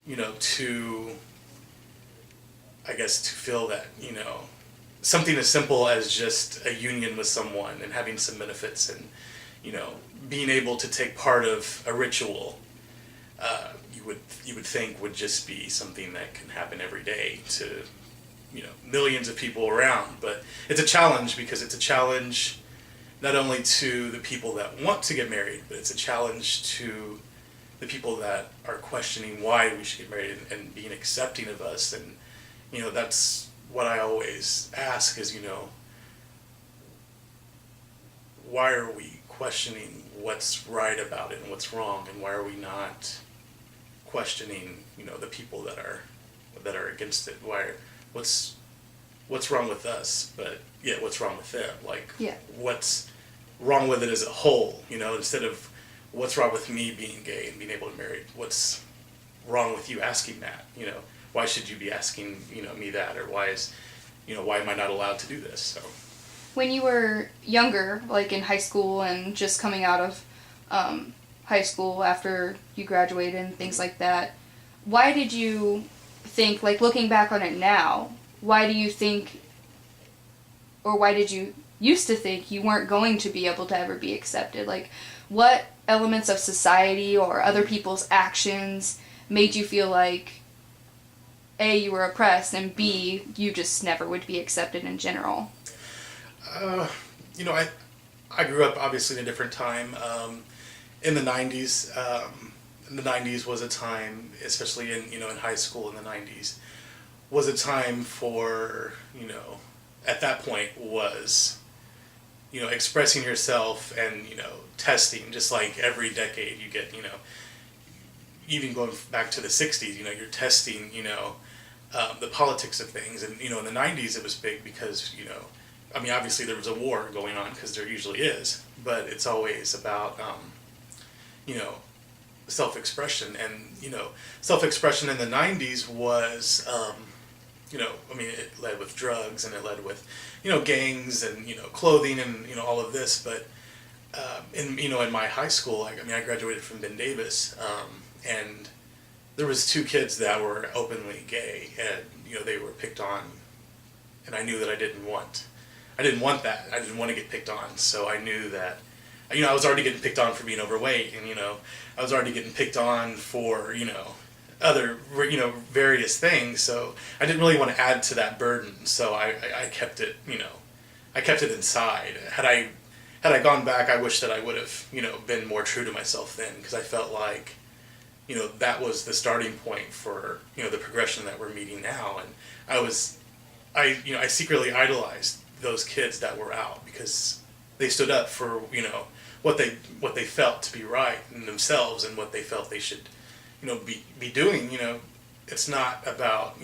to, I guess, to feel that, something as simple as just a union with someone and having some benefits and, being able to take part of a ritual, you would think would just be something that can happen every day to, millions of people around. But it's a challenge because it's a challenge not only to the people that want to get married, but it's a challenge to the people that are questioning why we should get married and being accepting of us. And, that's what I always ask is, why are we questioning what's right about it and what's wrong, and why are we not questioning, the people that are against it? What's wrong with us, but yeah, what's wrong with them? Like, Yeah. what's wrong with it as a whole? Instead of what's wrong with me being gay and being able to marry, what's wrong with you asking that? Why should you be asking, me that, or why am I not allowed to do this? So. When you were younger, like in high school and just coming out of high school after you graduated and things like that, why did you think, like looking back on it now, why do you think, or why did you used to think you weren't going to be able to ever be accepted? Like, what elements of society or other people's actions made you feel like, A, you were oppressed, and B, you just never would be accepted in general? I grew up obviously in a different time. In the 90s, the 90s was a time, especially in high school in the 90s, was a time for, at that point was, expressing yourself and, testing, just like every decade you get, even going back to the 60s, you're testing, the politics of things. And, in the 90s it was big because, obviously there was a war going on, because there usually is, but it's always about, self-expression. And, self-expression in the 90s was, it led with drugs, and it led with, gangs and, clothing and, all of this. But, in my high school, I graduated from Ben Davis, and there was two kids that were openly gay, and, they were picked on, and I knew that I didn't want that. I didn't want to get picked on. So I knew that, I was already getting picked on for being overweight, and, I was already getting picked on for, other, various things. So I didn't really want to add to that burden. So I kept it, I kept it inside. Had I gone back, I wish that I would have, been more true to myself then, because I felt like, that was the starting point for, the progression that we're meeting now. And I secretly idolized those kids that were out, because they stood up for, what they felt to be right in themselves, and what they felt they should, be doing. It's not about,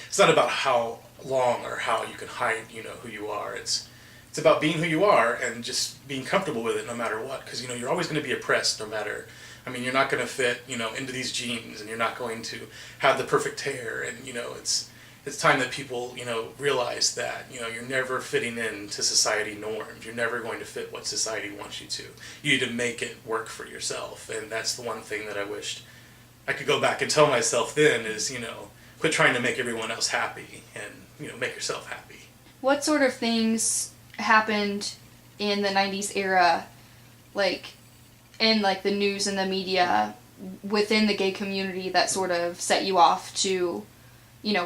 it's not about how long or how you can hide, who you are. It's about being who you are and just being comfortable with it no matter what, because, you're always going to be oppressed no matter. You're not going to fit, into these jeans, and you're not going to have the perfect hair, and, it's time that people, realize that, you're never fitting into society norms. You're never going to fit what society wants you to. You need to make it work for yourself. And that's the one thing that I wished I could go back and tell myself then is, quit trying to make everyone else happy, and, make yourself happy. What sort of things happened in the 90s era, like, in, like, the news and the media within the gay community that sort of set you off to,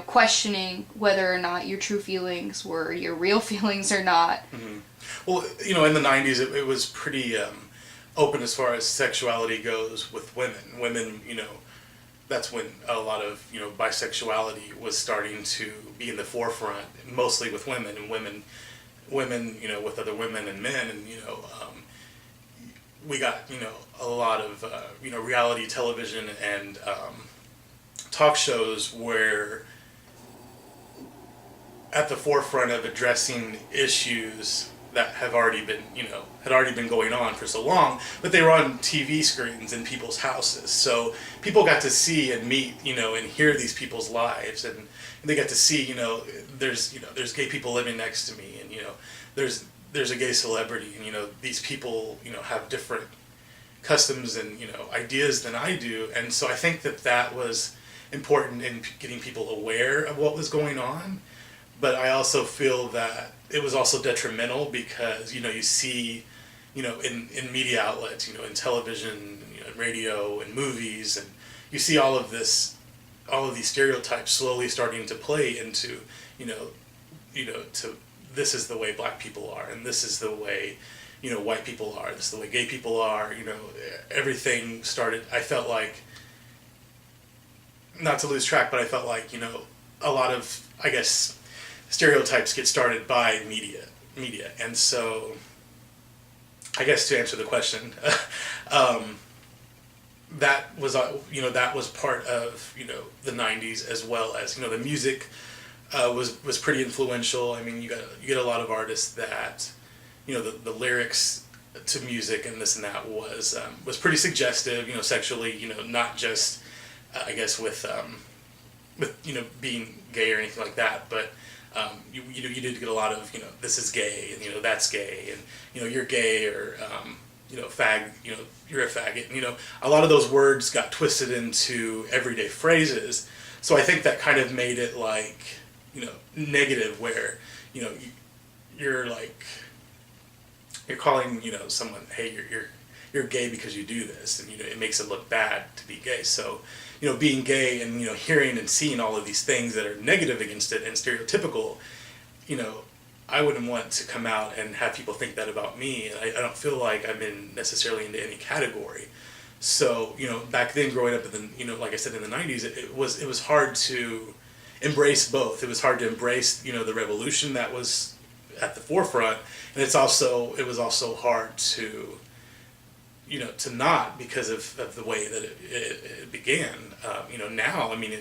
questioning whether or not your true feelings were your real feelings or not? Mm-hmm. Well, in the 90s, it was pretty open as far as sexuality goes with women. Women, that's when a lot of, bisexuality was starting to be in the forefront, mostly with women, and women, with other women and men. And, we got, a lot of, reality television and talk shows where at the forefront of addressing issues that have already been, had already been going on for so long, but they were on TV screens in people's houses. So people got to see and meet, and hear these people's lives, and they got to see, there's gay people living next to me, and, there's a gay celebrity, and, these people, have different, customs and, ideas than I do. And so I think that that was important in getting people aware of what was going on. But I also feel that it was also detrimental because, you see, in media outlets, in television, radio and movies, and you see all of these stereotypes slowly starting to play into, to this is the way black people are, and this is the way, white people are, this is the way gay people are, everything started, I felt like, not to lose track, but I felt like, a lot of, I guess, stereotypes get started by media. And so, I guess to answer the question, that was part of, the 90s, as well as, the music was pretty influential. I mean, you get a lot of artists that, the lyrics to music and this and that was pretty suggestive, sexually, not just, I guess with being gay or anything like that, but you did get a lot of, this is gay, and, that's gay, and, you're gay, or, fag, you're a faggot, and, a lot of those words got twisted into everyday phrases. So I think that kind of made it like, negative, where, you're like, you're calling, someone, hey, you're gay because you do this, and, it makes it look bad to be gay. So, being gay and, hearing and seeing all of these things that are negative against it and stereotypical, I wouldn't want to come out and have people think that about me. And I don't feel like I'm necessarily into any category. So, back then growing up in the, like I said, in the 90s, it was hard to embrace both. It was hard to embrace, the revolution that was at the forefront. And it was also hard to, to not, because of the way that it began. Now, I mean,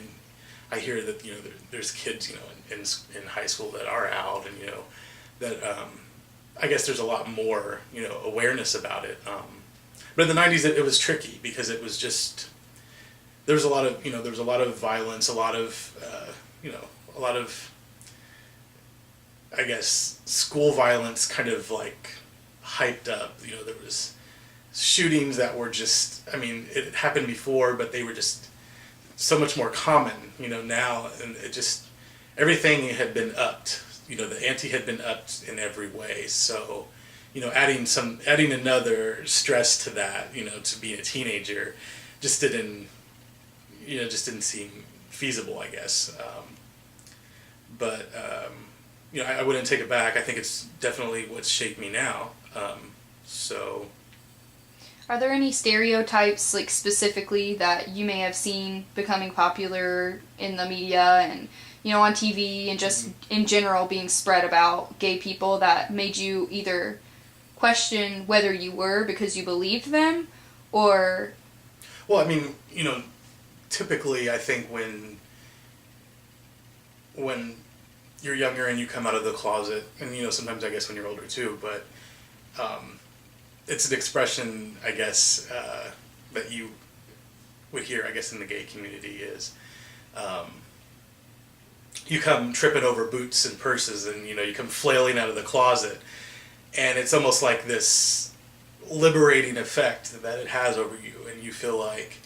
I hear that, there's kids, in high school that are out, and, that, I guess there's a lot more, awareness about it. But in the 90s, it was tricky, because it was just, there was a lot of violence, a lot of, I guess, school violence kind of like hyped up. There was shootings that were just, I mean, it happened before, but they were just so much more common, now, and it just, everything had been upped, the ante had been upped in every way. So, adding another stress to that, to being a teenager, just didn't seem feasible, I guess. But I wouldn't take it back. I think it's definitely what's shaped me now. So. Are there any stereotypes, like, specifically that you may have seen becoming popular in the media and, on TV and just in general being spread about gay people that made you either question whether you were because you believed them, or... Well, I mean, typically I think when you're younger and you come out of the closet, and, sometimes I guess when you're older too, but... it's an expression, I guess, that you would hear, I guess, in the gay community is, you come tripping over boots and purses, and, you come flailing out of the closet, and it's almost like this liberating effect that it has over you, and you feel like,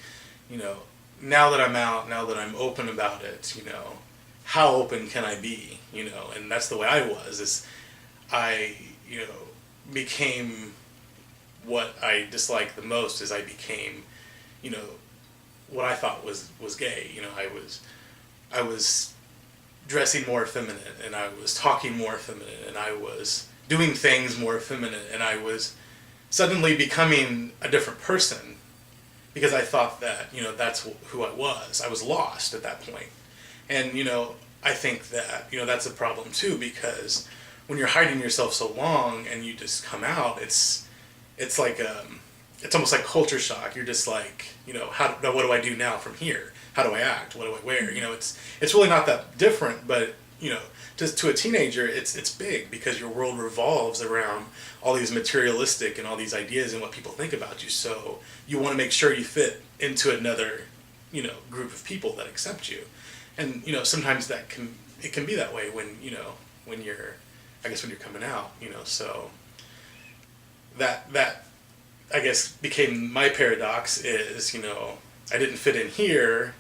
now that I'm out, now that I'm open about it, how open can I be, and that's the way I was, is I, became... What I disliked the most is I became, what I thought was gay. I was dressing more feminine, and I was talking more feminine, and I was doing things more feminine, and I was suddenly becoming a different person, because I thought that, that's who I was. I was lost at that point. And, I think that, that's a problem too, because when you're hiding yourself so long and you just come out, it's like, it's almost like culture shock. You're just like, what do I do now from here? How do I act? What do I wear? It's really not that different, but, just to a teenager, it's big, because your world revolves around all these materialistic and all these ideas and what people think about you. So you want to make sure you fit into another, group of people that accept you. And, sometimes it can be that way when you're, I guess when you're coming out, so that I guess became my paradox is, I didn't fit in here,